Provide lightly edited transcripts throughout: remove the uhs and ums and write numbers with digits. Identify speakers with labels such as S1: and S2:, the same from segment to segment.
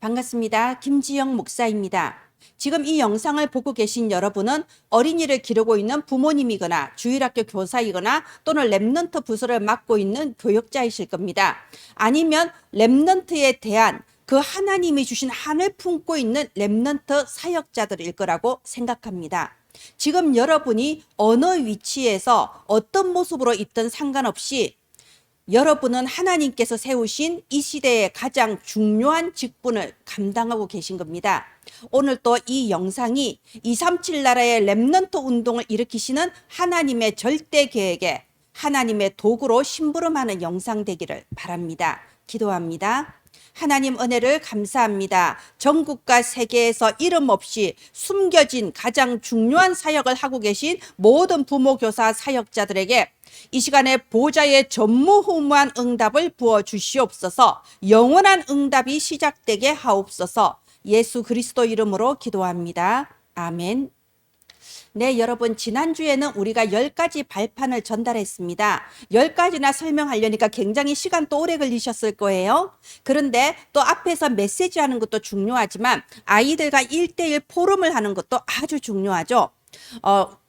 S1: 반갑습니다. 김지영 목사입니다. 지금 이 영상을 보고 계신 여러분은 어린이를 기르고 있는 부모님이거나 주일학교 교사이거나 또는 랩넌트 부서를 맡고 있는 교역자이실 겁니다. 아니면 랩넌트에 대한 그 하나님이 주신 한을 품고 있는 랩넌트 사역자들일 거라고 생각합니다. 지금 여러분이 어느 위치에서 어떤 모습으로 있든 상관없이 여러분은 하나님께서 세우신 이 시대의 가장 중요한 직분을 감당하고 계신 겁니다. 오늘 또 이 영상이 237 나라의 렘넌트 운동을 일으키시는 하나님의 절대 계획에 하나님의 도구로 심부름하는 영상 되기를 바랍니다. 기도합니다. 하나님 은혜를 감사합니다. 전국과 세계에서 이름 없이 숨겨진 가장 중요한 사역을 하고 계신 모든 부모, 교사, 사역자들에게 이 시간에 보좌의 전무후무한 응답을 부어 주시옵소서. 영원한 응답이 시작되게 하옵소서. 예수 그리스도 이름으로 기도합니다. 아멘. 네, 여러분, 지난주에는 우리가 10가지 발판을 전달했습니다. 10가지나 설명하려니까 굉장히 시간도 오래 걸리셨을 거예요. 그런데 또 앞에서 메시지 하는 것도 중요하지만 아이들과 1대1 포럼을 하는 것도 아주 중요하죠.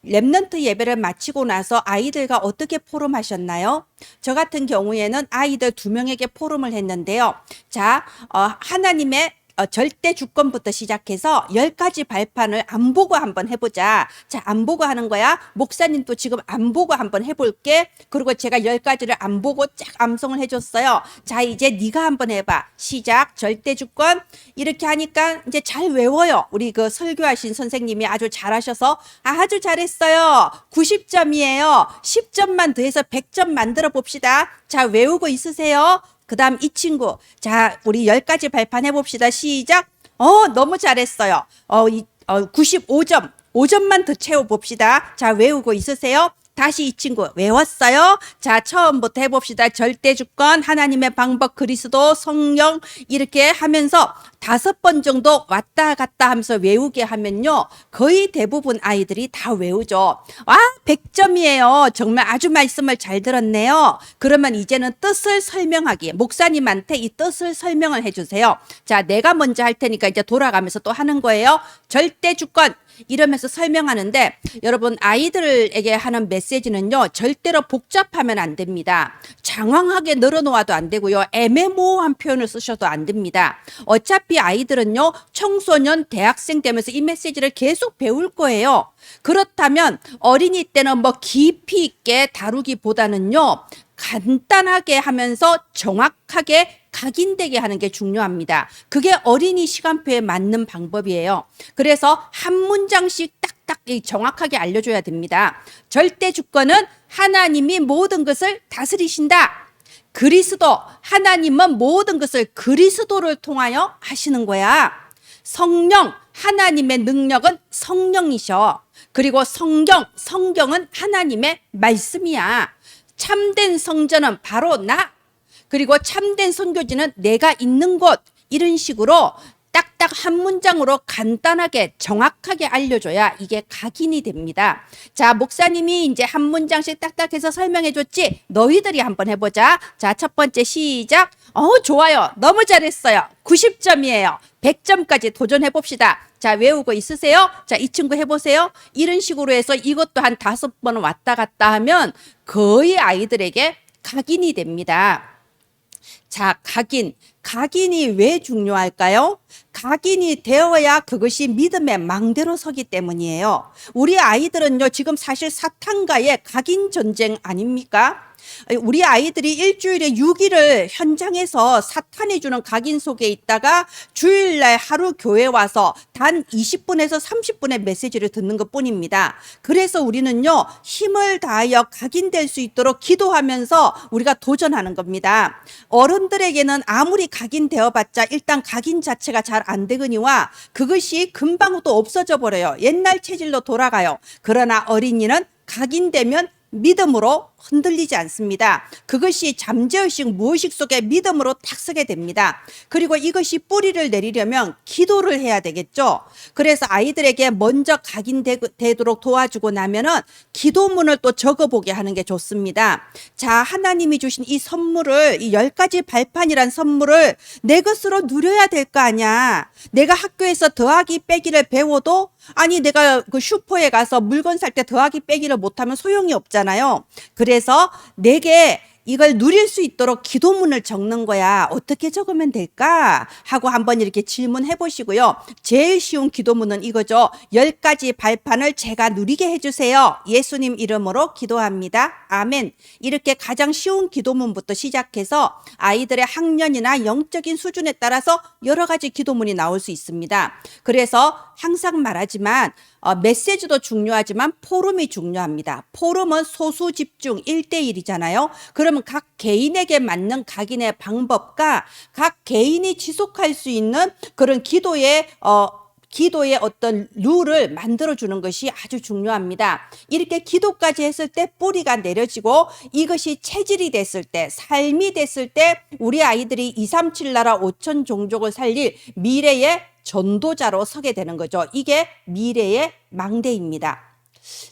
S1: 랩넌트 예배를 마치고 나서 아이들과 어떻게 포럼하셨나요? 저 같은 경우에는 아이들 2명에게 포럼을 했는데요. 자, 하나님의 절대 주권부터 시작해서 10가지 발판을 안 보고 한번 해보자. 자, 안 보고 하는 거야. 목사님도 지금 안 보고 한번 해볼게. 그리고 제가 10가지를 안 보고 쫙 암송을 해줬어요. 자, 이제 네가 한번 해봐. 시작. 절대 주권. 이렇게 하니까 이제 잘 외워요. 우리 그 설교하신 선생님이 아주 잘하셔서 아주 잘했어요. 90점이에요. 10점만 더해서 100점 만들어 봅시다. 자, 외우고 있으세요? 그 다음 이 친구. 자, 우리 10가지 발판 해봅시다. 시작. 너무 잘했어요. 95점. 5점만 더 채워봅시다. 자, 외우고 있으세요? 다시 이 친구 외웠어요? 자, 처음부터 해봅시다. 절대 주권, 하나님의 방법, 그리스도, 성령 이렇게 하면서 5번 정도 왔다 갔다 하면서 외우게 하면요. 거의 대부분 아이들이 다 외우죠. 100점이에요. 정말 아주 말씀을 잘 들었네요. 그러면 이제는 뜻을 설명하기. 목사님한테 이 뜻을 설명을 해주세요. 자, 내가 먼저 할 테니까 이제 돌아가면서 또 하는 거예요. 절대 주권. 이러면서 설명하는데 여러분 아이들에게 하는 메시지는요 절대로 복잡하면 안 됩니다. 장황하게 늘어놓아도 안 되고요. 애매모호한 표현을 쓰셔도 안 됩니다. 어차피 아이들은요 청소년, 대학생 되면서 이 메시지를 계속 배울 거예요. 그렇다면 어린이 때는 뭐 깊이 있게 다루기보다는요 간단하게 하면서 정확하게 각인되게 하는 게 중요합니다. 그게 어린이 시간표에 맞는 방법이에요. 그래서 한 문장씩 딱딱 정확하게 알려줘야 됩니다. 절대 주권은 하나님이 모든 것을 다스리신다. 그리스도, 하나님은 모든 것을 그리스도를 통하여 하시는 거야. 성령, 하나님의 능력은 성령이셔. 그리고 성경은 하나님의 말씀이야. 참된 성전은 바로 나. 그리고 참된 선교지는 내가 있는 곳. 이런 식으로 딱딱 한 문장으로 간단하게 정확하게 알려줘야 이게 각인이 됩니다. 자, 목사님이 이제 한 문장씩 딱딱해서 설명해 줬지? 너희들이 한번 해보자. 자, 첫 번째 시작. 좋아요. 너무 잘했어요. 90점이에요. 100점까지 도전해 봅시다. 자, 외우고 있으세요? 자, 이 친구 해보세요. 이런 식으로 해서 이것도 한 5번 왔다 갔다 하면 거의 아이들에게 각인이 됩니다. 자, 각인이 왜 중요할까요? 각인이 되어야 그것이 믿음의 망대로 서기 때문이에요. 우리 아이들은요, 지금 사실 사탄과의 각인 전쟁 아닙니까? 우리 아이들이 일주일에 6일을 현장에서 사탄이 주는 각인 속에 있다가 주일날 하루 교회 와서 단 20분에서 30분의 메시지를 듣는 것 뿐입니다. 그래서 우리는요, 힘을 다하여 각인될 수 있도록 기도하면서 우리가 도전하는 겁니다. 어른들에게는 아무리 각인되어 봤자 일단 각인 자체가 잘 안 되거니와 그것이 금방 또 없어져 버려요. 옛날 체질로 돌아가요. 그러나 어린이는 각인되면 믿음으로 흔들리지 않습니다. 그것이 잠재의식, 무의식 속에 믿음으로 딱 서게 됩니다. 그리고 이것이 뿌리를 내리려면 기도를 해야 되겠죠. 그래서 아이들에게 먼저 각인되도록 도와주고 나면은 기도문을 또 적어보게 하는 게 좋습니다. 자, 하나님이 주신 이 선물을, 이 10가지 발판이란 선물을 내 것으로 누려야 될 거 아니야. 내가 학교에서 더하기 빼기를 배워도, 아니 내가 그 슈퍼에 가서 물건 살 때 더하기 빼기를 못하면 소용이 없잖아요. 그래서 내게 이걸 누릴 수 있도록 기도문을 적는 거야. 어떻게 적으면 될까? 하고 한번 이렇게 질문해 보시고요. 제일 쉬운 기도문은 이거죠. 10가지 발판을 제가 누리게 해주세요. 예수님 이름으로 기도합니다. 아멘. 이렇게 가장 쉬운 기도문부터 시작해서 아이들의 학년이나 영적인 수준에 따라서 여러 가지 기도문이 나올 수 있습니다. 그래서 항상 말하지만 메시지도 중요하지만 포럼이 중요합니다. 포럼은 소수 집중 1대1이잖아요. 그러면 각 개인에게 맞는 각인의 방법과 각 개인이 지속할 수 있는 그런 기도의 어떤 룰을 만들어주는 것이 아주 중요합니다. 이렇게 기도까지 했을 때 뿌리가 내려지고 이것이 체질이 됐을 때, 삶이 됐을 때 우리 아이들이 237 나라 5천 종족을 살릴 미래의 전도자로 서게 되는 거죠. 이게 미래의 망대입니다.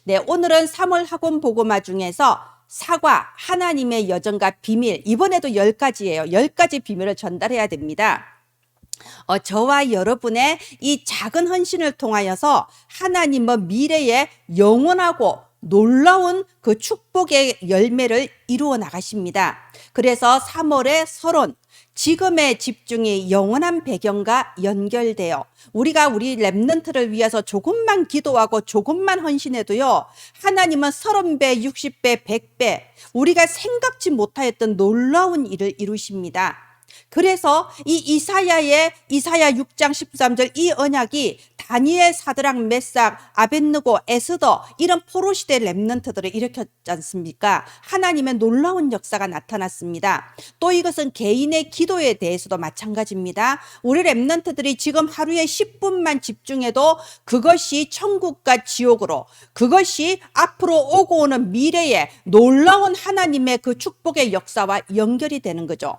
S1: 네, 오늘은 3월 학원 보고마 중에서 사과, 하나님의 여정과 비밀, 이번에도 10가지예요. 10가지 비밀을 전달해야 됩니다. 저와 여러분의 이 작은 헌신을 통하여서 하나님은 미래에 영원하고 놀라운 그 축복의 열매를 이루어 나가십니다. 그래서 3월의 서론, 지금의 집중이 영원한 배경과 연결되어 우리가 우리 렘넌트를 위해서 조금만 기도하고 조금만 헌신해도요, 하나님은 30배, 60배, 100배 우리가 생각지 못하였던 놀라운 일을 이루십니다. 그래서 이 이사야 6장 13절 이 언약이 다니엘, 사드락, 메삭, 아벳느고, 에스더 이런 포로시대 렘넌트들을 일으켰지 않습니까? 하나님의 놀라운 역사가 나타났습니다. 또 이것은 개인의 기도에 대해서도 마찬가지입니다. 우리 렘넌트들이 지금 하루에 10분만 집중해도 그것이 천국과 지옥으로, 그것이 앞으로 오고 오는 미래의 놀라운 하나님의 그 축복의 역사와 연결이 되는 거죠.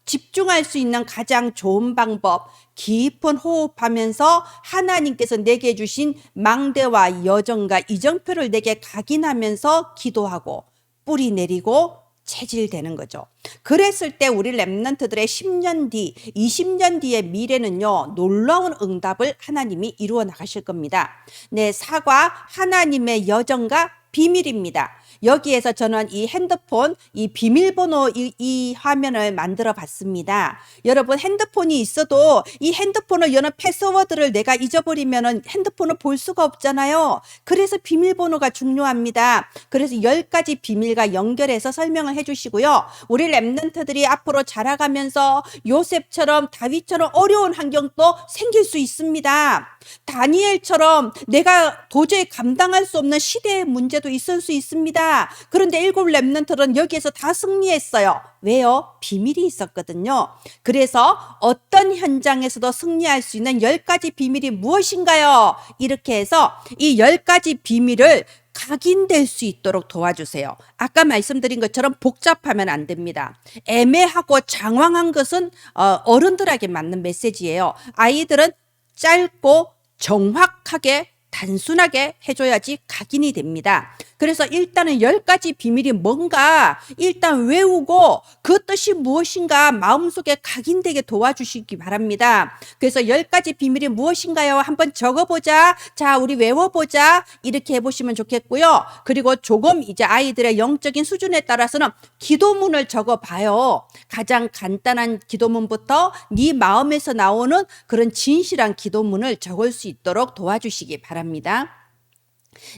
S1: 집중할 수 있는 가장 좋은 방법, 깊은 호흡하면서 하나님께서 내게 주신 망대와 여정과 이정표를 내게 각인하면서 기도하고 뿌리 내리고 체질되는 거죠. 그랬을 때 우리 렘넌트들의 10년 뒤, 20년 뒤의 미래는요, 놀라운 응답을 하나님이 이루어 나가실 겁니다. 네, 사과, 하나님의 여정과 비밀입니다. 여기에서 저는 이 핸드폰, 이 비밀번호 이 화면을 만들어 봤습니다. 여러분 핸드폰이 있어도 이 핸드폰을 여는 패스워드를 내가 잊어버리면 핸드폰을 볼 수가 없잖아요. 그래서 비밀번호가 중요합니다. 그래서 10가지 비밀과 연결해서 설명을 해주시고요. 우리 렘넌트들이 앞으로 자라가면서 요셉처럼 다윗처럼 어려운 환경도 생길 수 있습니다. 다니엘처럼 내가 도저히 감당할 수 없는 시대의 문제도 있을 수 있습니다. 그런데 7 렘넌트는 여기에서 다 승리했어요. 왜요? 비밀이 있었거든요. 그래서 어떤 현장에서도 승리할 수 있는 10가지 비밀이 무엇인가요? 이렇게 해서 이 10가지 비밀을 각인될 수 있도록 도와주세요. 아까 말씀드린 것처럼 복잡하면 안 됩니다. 애매하고 장황한 것은 어른들에게 맞는 메시지예요. 아이들은 짧고 정확하게 단순하게 해줘야지 각인이 됩니다. 그래서 일단은 10가지 비밀이 뭔가 일단 외우고 그 뜻이 무엇인가 마음속에 각인되게 도와주시기 바랍니다. 그래서 10가지 비밀이 무엇인가요? 한번 적어보자. 자, 우리 외워보자. 이렇게 해보시면 좋겠고요. 그리고 조금 이제 아이들의 영적인 수준에 따라서는 기도문을 적어봐요. 가장 간단한 기도문부터 네 마음에서 나오는 그런 진실한 기도문을 적을 수 있도록 도와주시기 바랍니다.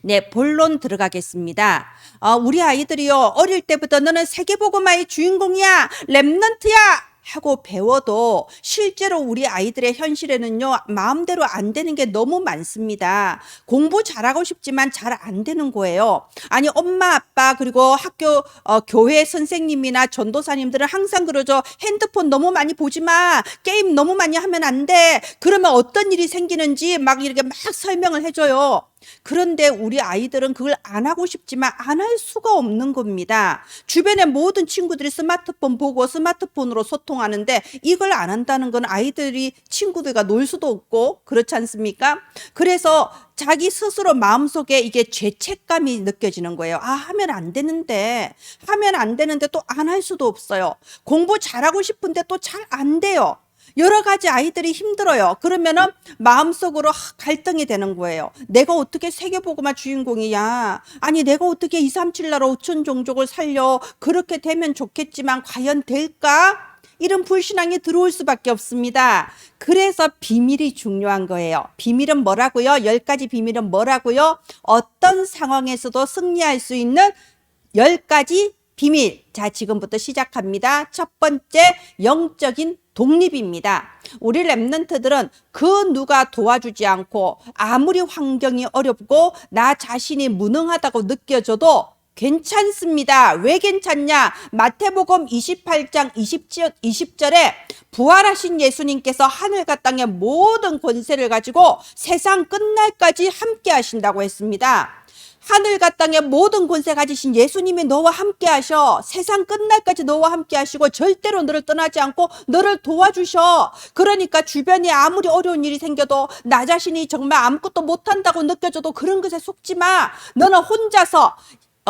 S1: 네, 본론 들어가겠습니다. 우리 아이들이요, 어릴 때부터 너는 세계복음화의 주인공이야, 렘넌트야 하고 배워도 실제로 우리 아이들의 현실에는요, 마음대로 안 되는 게 너무 많습니다. 공부 잘하고 싶지만 잘 안 되는 거예요. 아니, 엄마, 아빠, 그리고 학교, 교회 선생님이나 전도사님들은 항상 그러죠. 핸드폰 너무 많이 보지 마. 게임 너무 많이 하면 안 돼. 그러면 어떤 일이 생기는지 막 이렇게 막 설명을 해줘요. 그런데 우리 아이들은 그걸 안 하고 싶지만 안 할 수가 없는 겁니다. 주변의 모든 친구들이 스마트폰 보고 스마트폰으로 소통하는데 이걸 안 한다는 건 아이들이 친구들과 놀 수도 없고 그렇지 않습니까? 그래서 자기 스스로 마음속에 이게 죄책감이 느껴지는 거예요. 아, 하면 안 되는데 또 안 할 수도 없어요. 공부 잘하고 싶은데 또 잘 안 돼요. 여러 가지 아이들이 힘들어요. 그러면은 마음속으로 갈등이 되는 거예요. 내가 어떻게 세계보고마 주인공이야? 아니, 내가 어떻게 237 나라 5천 종족을 살려? 그렇게 되면 좋겠지만 과연 될까? 이런 불신앙이 들어올 수밖에 없습니다. 그래서 비밀이 중요한 거예요. 비밀은 뭐라고요? 10가지 비밀은 뭐라고요? 어떤 상황에서도 승리할 수 있는 10가지 비밀. 자, 지금부터 시작합니다. 첫 번째, 영적인 독립입니다. 우리 랩런트들은 그 누가 도와주지 않고 아무리 환경이 어렵고 나 자신이 무능하다고 느껴져도 괜찮습니다. 왜 괜찮냐? 마태복음 28장 20절에 부활하신 예수님께서 하늘과 땅의 모든 권세를 가지고 세상 끝날까지 함께 하신다고 했습니다. 하늘과 땅의 모든 권세 가지신 예수님이 너와 함께 하셔. 세상 끝날까지 너와 함께 하시고 절대로 너를 떠나지 않고 너를 도와주셔. 그러니까 주변에 아무리 어려운 일이 생겨도 나 자신이 정말 아무것도 못한다고 느껴져도 그런 것에 속지 마. 너는 혼자서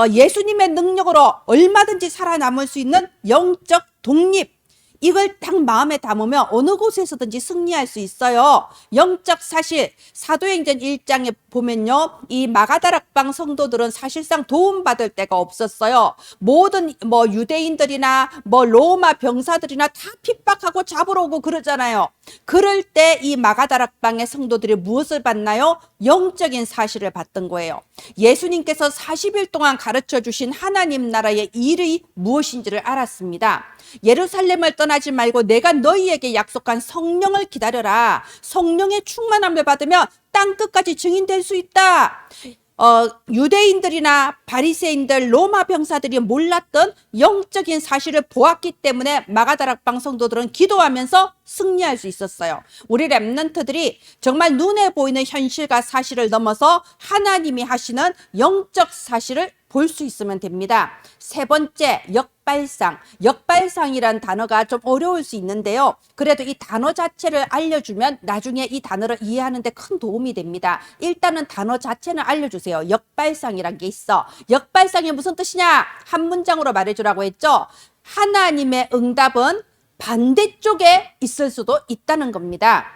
S1: 예수님의 능력으로 얼마든지 살아남을 수 있는 영적 독립. 이걸 딱 마음에 담으면 어느 곳에서든지 승리할 수 있어요. 영적 사실, 사도행전 1장에 보면요, 이 마가다락방 성도들은 사실상 도움받을 데가 없었어요. 모든 유대인들이나 로마 병사들이나 다 핍박하고 잡으러 오고 그러잖아요. 그럴 때 이 마가다락방의 성도들이 무엇을 받나요? 영적인 사실을 받던 거예요. 예수님께서 40일 동안 가르쳐 주신 하나님 나라의 일이 무엇인지를 알았습니다. 예루살렘을 떠나지 말고 내가 너희에게 약속한 성령을 기다려라. 성령의 충만함을 받으면 땅 끝까지 증인될 수 있다. 유대인들이나 바리새인들, 로마 병사들이 몰랐던 영적인 사실을 보았기 때문에 마가다락방 성도들은 기도하면서 승리할 수 있었어요. 우리 랩런트들이 정말 눈에 보이는 현실과 사실을 넘어서 하나님이 하시는 영적 사실을 볼 수 있으면 됩니다. 세 번째, 역발상. 역발상이란 단어가 좀 어려울 수 있는데요. 그래도 이 단어 자체를 알려주면 나중에 이 단어를 이해하는 데 큰 도움이 됩니다. 일단은 단어 자체는 알려주세요. 역발상이란 게 있어. 역발상이 무슨 뜻이냐? 한 문장으로 말해주라고 했죠. 하나님의 응답은 반대쪽에 있을 수도 있다는 겁니다.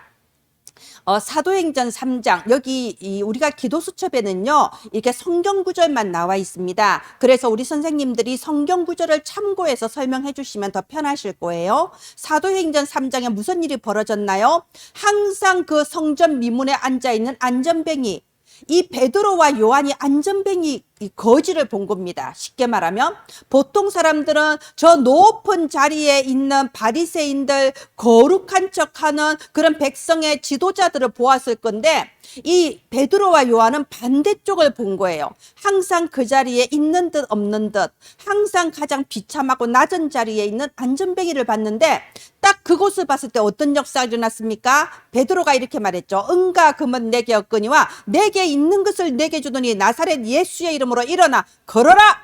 S1: 사도행전 3장, 여기 우리가 기도수첩에는요, 이렇게 성경 구절만 나와 있습니다. 그래서 우리 선생님들이 성경 구절을 참고해서 설명해 주시면 더 편하실 거예요. 사도행전 3장에 무슨 일이 벌어졌나요? 항상 그 성전 미문에 앉아있는 안전뱅이, 이 베드로와 요한이 안전뱅이 거지를 본 겁니다. 쉽게 말하면 보통 사람들은 저 높은 자리에 있는 바리새인들, 거룩한 척하는 그런 백성의 지도자들을 보았을 건데 이 베드로와 요한은 반대쪽을 본 거예요. 항상 그 자리에 있는 듯 없는 듯, 항상 가장 비참하고 낮은 자리에 있는 안전뱅이를 봤는데 딱 그곳을 봤을 때 어떤 역사가 일어났습니까? 베드로가 이렇게 말했죠. 은과 금은 내게 없거니와 내게 있는 것을 내게 주더니 나사렛 예수의 이름으로 일어나 걸어라.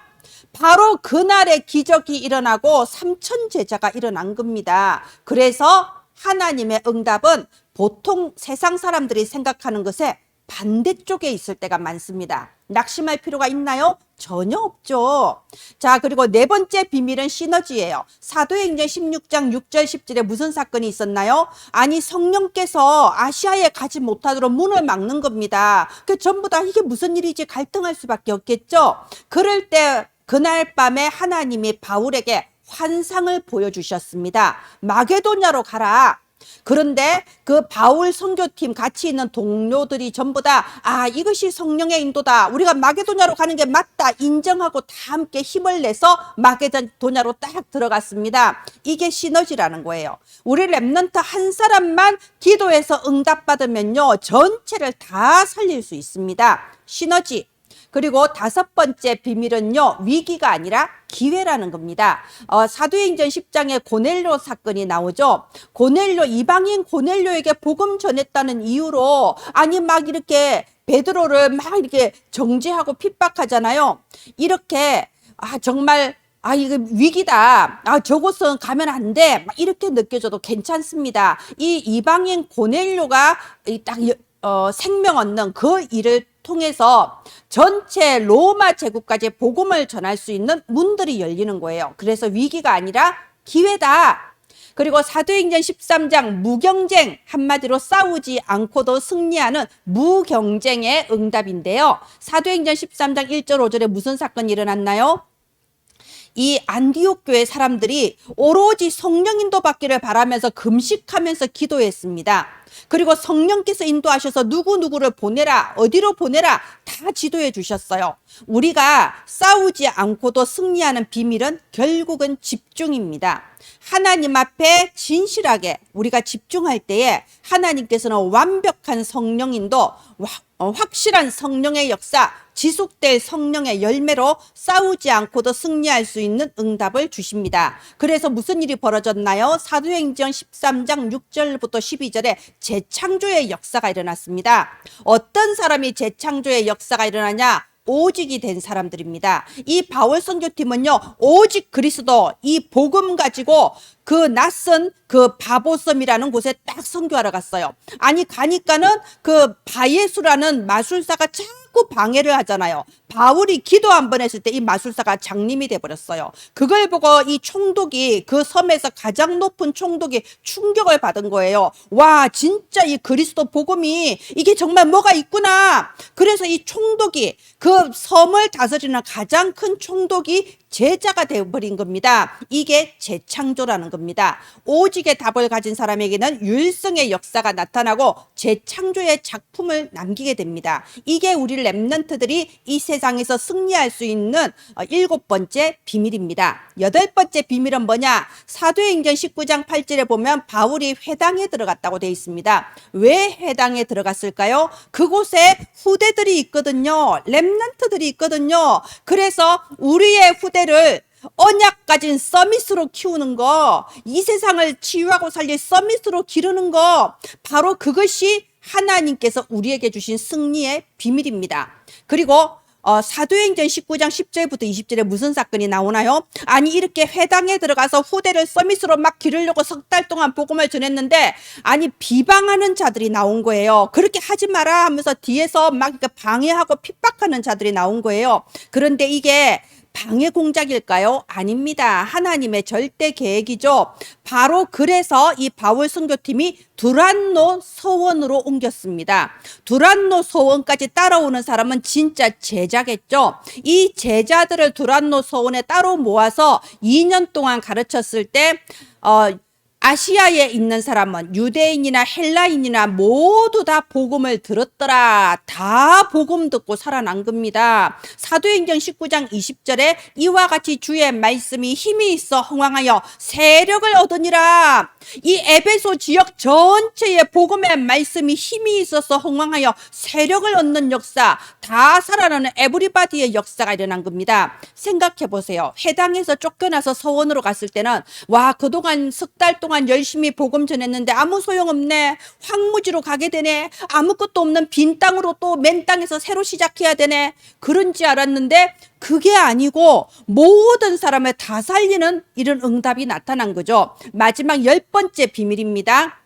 S1: 바로 그날의 기적이 일어나고 3천 제자가 일어난 겁니다. 그래서 하나님의 응답은 보통 세상 사람들이 생각하는 것에 반대쪽에 있을 때가 많습니다. 낙심할 필요가 있나요? 전혀 없죠. 자, 그리고 네 번째 비밀은 시너지예요. 사도행전 16장 6절 10절에 무슨 사건이 있었나요? 아니, 성령께서 아시아에 가지 못하도록 문을 막는 겁니다. 그 전부 다 이게 무슨 일이지 갈등할 수밖에 없겠죠. 그럴 때 그날 밤에 하나님이 바울에게 환상을 보여주셨습니다. 마게도냐로 가라. 그런데 그 바울 선교팀 같이 있는 동료들이 전부 다 이것이 성령의 인도다. 우리가 마게도냐로 가는 게 맞다. 인정하고 다 함께 힘을 내서 마게도냐로 딱 들어갔습니다. 이게 시너지라는 거예요. 우리 랩런트 한 사람만 기도해서 응답받으면요. 전체를 다 살릴 수 있습니다. 시너지. 그리고 다섯 번째 비밀은요, 위기가 아니라 기회라는 겁니다. 사도행전 10장에 고넬료 사건이 나오죠. 고넬료, 이방인 고넬료에게 복음 전했다는 이유로, 아니 막 이렇게 베드로를 막 이렇게 정죄하고 핍박하잖아요. 이렇게 정말 이거 위기다. 저곳은 가면 안 돼. 막 이렇게 느껴져도 괜찮습니다. 이 이방인 고넬료가 딱 생명 얻는 그 일을 통해서 전체 로마 제국까지 복음을 전할 수 있는 문들이 열리는 거예요. 그래서 위기가 아니라 기회다. 그리고 사도행전 13장 무경쟁, 한마디로 싸우지 않고도 승리하는 무경쟁의 응답인데요. 사도행전 13장 1절 5절에 무슨 사건이 일어났나요? 이 안디옥 교회 사람들이 오로지 성령 인도 받기를 바라면서 금식하면서 기도했습니다. 그리고 성령께서 인도하셔서 누구누구를 보내라, 어디로 보내라 다 지도해 주셨어요. 우리가 싸우지 않고도 승리하는 비밀은 결국은 집중입니다. 하나님 앞에 진실하게 우리가 집중할 때에 하나님께서는 완벽한 성령 인도, 확실한 성령의 역사, 지속될 성령의 열매로 싸우지 않고도 승리할 수 있는 응답을 주십니다. 그래서 무슨 일이 벌어졌나요? 사도행전 13장 6절부터 12절에 재창조의 역사가 일어났습니다. 어떤 사람이 재창조의 역사가 일어나냐? 오직이 된 사람들입니다. 이 바울 선교팀은요, 오직 그리스도 이 복음 가지고 그 낯선 그 바보섬이라는 곳에 딱 선교하러 갔어요. 아니 가니까는 그 바예수라는 마술사가 자꾸 방해를 하잖아요. 바울이 기도 한 번 했을 때 이 마술사가 장님이 돼버렸어요. 그걸 보고 이 총독이, 그 섬에서 가장 높은 총독이 충격을 받은 거예요. 와, 진짜 이 그리스도 복음이 이게 정말 뭐가 있구나. 그래서 이 총독이, 그 섬을 다스리는 가장 큰 총독이 제자가 되어버린 겁니다. 이게 재창조라는 겁니다. 오직의 답을 가진 사람에게는 율성의 역사가 나타나고 재창조의 작품을 남기게 됩니다. 이게 우리 렘넌트들이 이 세상에서 승리할 수 있는 7번째 비밀입니다. 8번째 비밀은 뭐냐? 사도행전 19장 8절에 보면 바울이 회당에 들어갔다고 되어 있습니다. 왜 회당에 들어갔을까요? 그곳에 후대들이 있거든요. 렘넌트들이 있거든요. 그래서 우리의 후대를 언약 가진 서밋으로 키우는 거, 이 세상을 치유하고 살릴 서밋으로 기르는 거, 바로 그것이 하나님께서 우리에게 주신 승리의 비밀입니다. 그리고 사도행전 19장 10절부터 20절에 무슨 사건이 나오나요? 아니 이렇게 회당에 들어가서 후대를 서밋으로 막 기르려고 석 달 동안 복음을 전했는데, 아니 비방하는 자들이 나온 거예요. 그렇게 하지 마라 하면서 뒤에서 막 방해하고 핍박하는 자들이 나온 거예요. 그런데 이게 방해 공작일까요? 아닙니다. 하나님의 절대 계획이죠. 바로 그래서 이 바울 선교팀이 두란노 서원으로 옮겼습니다. 두란노 서원까지 따라오는 사람은 진짜 제자겠죠. 이 제자들을 두란노 서원에 따로 모아서 2년 동안 가르쳤을 때 아시아에 있는 사람은 유대인이나 헬라인이나 모두 다 복음을 들었더라. 다 복음 듣고 살아난 겁니다. 사도행전 19장 20절에 이와 같이 주의 말씀이 힘이 있어 흥왕하여 세력을 얻으니라. 이 에베소 지역 전체에 복음의 말씀이 힘이 있어서 흥왕하여 세력을 얻는 역사, 다 살아나는 에브리바디의 역사가 일어난 겁니다. 생각해 보세요. 해당에서 쫓겨나서 서원으로 갔을 때는 와, 그동안 석 달 동안 열심히 복음 전했는데 아무 소용없네. 황무지로 가게 되네. 아무것도 없는 빈 땅으로 또 맨 땅에서 새로 시작해야 되네. 그런지 알았는데 그게 아니고 모든 사람을 다 살리는 이런 응답이 나타난 거죠. 마지막 10번째 비밀입니다.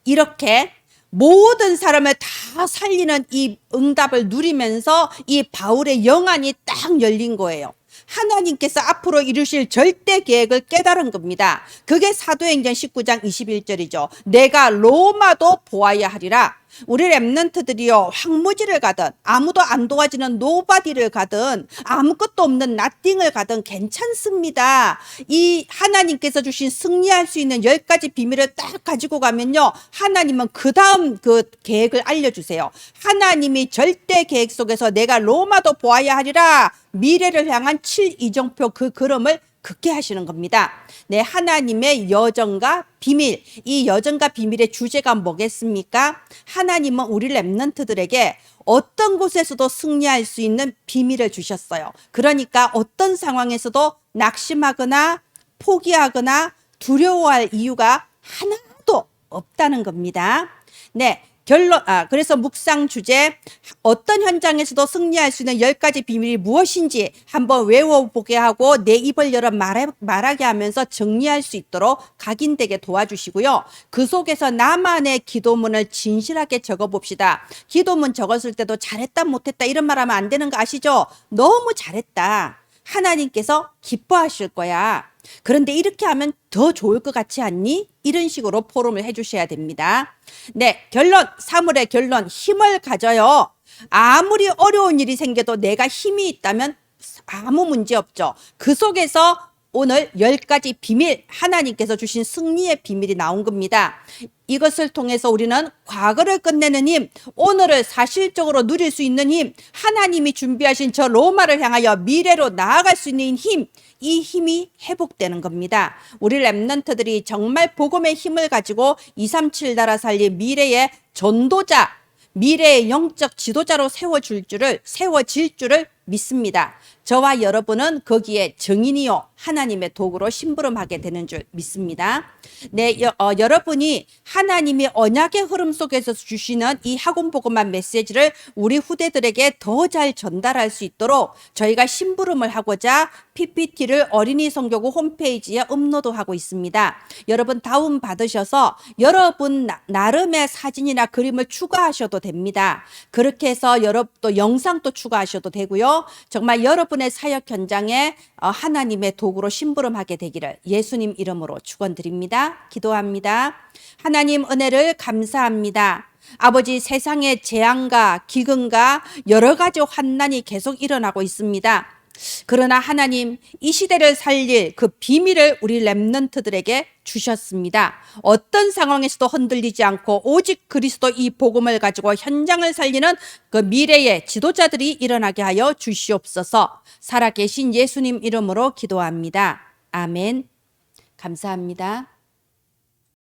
S1: 이렇게 모든 사람을 다 살리는 이 응답을 누리면서 이 바울의 영안이 딱 열린 거예요. 하나님께서 앞으로 이루실 절대 계획을 깨달은 겁니다. 그게 사도행전 19장 21절이죠. 내가 로마도 보아야 하리라. 우리 렘넌트들이요, 황무지를 가든 아무도 안 도와지는 노바디를 가든 아무것도 없는 나띵을 가든 괜찮습니다. 이 하나님께서 주신 승리할 수 있는 10가지 비밀을 딱 가지고 가면요, 하나님은 그 다음 그 계획을 알려주세요. 하나님이 절대 계획 속에서 내가 로마도 보아야 하리라, 미래를 향한 7이정표 그 걸음을 걷게 하시는 겁니다. 네, 하나님의 여정과 비밀, 이 여정과 비밀의 주제가 뭐겠습니까? 하나님은 우리 렘넌트들에게 어떤 곳에서도 승리할 수 있는 비밀을 주셨어요. 그러니까 어떤 상황에서도 낙심하거나 포기하거나 두려워할 이유가 하나도 없다는 겁니다. 네, 그래서 묵상 주제, 어떤 현장에서도 승리할 수 있는 10가지 비밀이 무엇인지 한번 외워보게 하고 내 입을 열어 말하게 하면서 정리할 수 있도록 각인되게 도와주시고요. 그 속에서 나만의 기도문을 진실하게 적어봅시다. 기도문 적었을 때도 잘했다 못했다 이런 말하면 안 되는 거 아시죠? 너무 잘했다. 하나님께서 기뻐하실 거야. 그런데 이렇게 하면 더 좋을 것 같지 않니? 이런 식으로 포럼을 해주셔야 됩니다. 네, 사물의 결론, 힘을 가져요. 아무리 어려운 일이 생겨도 내가 힘이 있다면 아무 문제 없죠. 그 속에서 오늘 10가지 비밀, 하나님께서 주신 승리의 비밀이 나온 겁니다. 이것을 통해서 우리는 과거를 끝내는 힘, 오늘을 사실적으로 누릴 수 있는 힘, 하나님이 준비하신 저 로마를 향하여 미래로 나아갈 수 있는 힘, 이 힘이 회복되는 겁니다. 우리 렘넌트들이 정말 복음의 힘을 가지고 237 나라 살릴 미래의 전도자, 미래의 영적 지도자로 세워질 줄을 믿습니다. 저와 여러분은 거기에 증인이요 하나님의 도구로 심부름하게 되는 줄 믿습니다. 네, 여러분이 하나님의 언약의 흐름 속에서 주시는 이 학원복음만 메시지를 우리 후대들에게 더 잘 전달할 수 있도록 저희가 심부름을 하고자 PPT를 어린이 성교구 홈페이지에 업로드하고 있습니다. 여러분 다운 받으셔서 여러분 나름의 사진이나 그림을 추가하셔도 됩니다. 그렇게 해서 여러분 또 영상도 추가하셔도 되고요. 정말 여러분의 사역 현장에 하나님의 도구로 심부름하게 되기를 예수님 이름으로 축원드립니다. 기도합니다. 하나님 은혜를 감사합니다. 아버지, 세상의 재앙과 기근과 여러 가지 환난이 계속 일어나고 있습니다. 그러나 하나님, 이 시대를 살릴 그 비밀을 우리 렘넌트들에게 주셨습니다. 어떤 상황에서도 흔들리지 않고 오직 그리스도 이 복음을 가지고 현장을 살리는 그 미래의 지도자들이 일어나게 하여 주시옵소서. 살아계신 예수님 이름으로 기도합니다. 아멘. 감사합니다.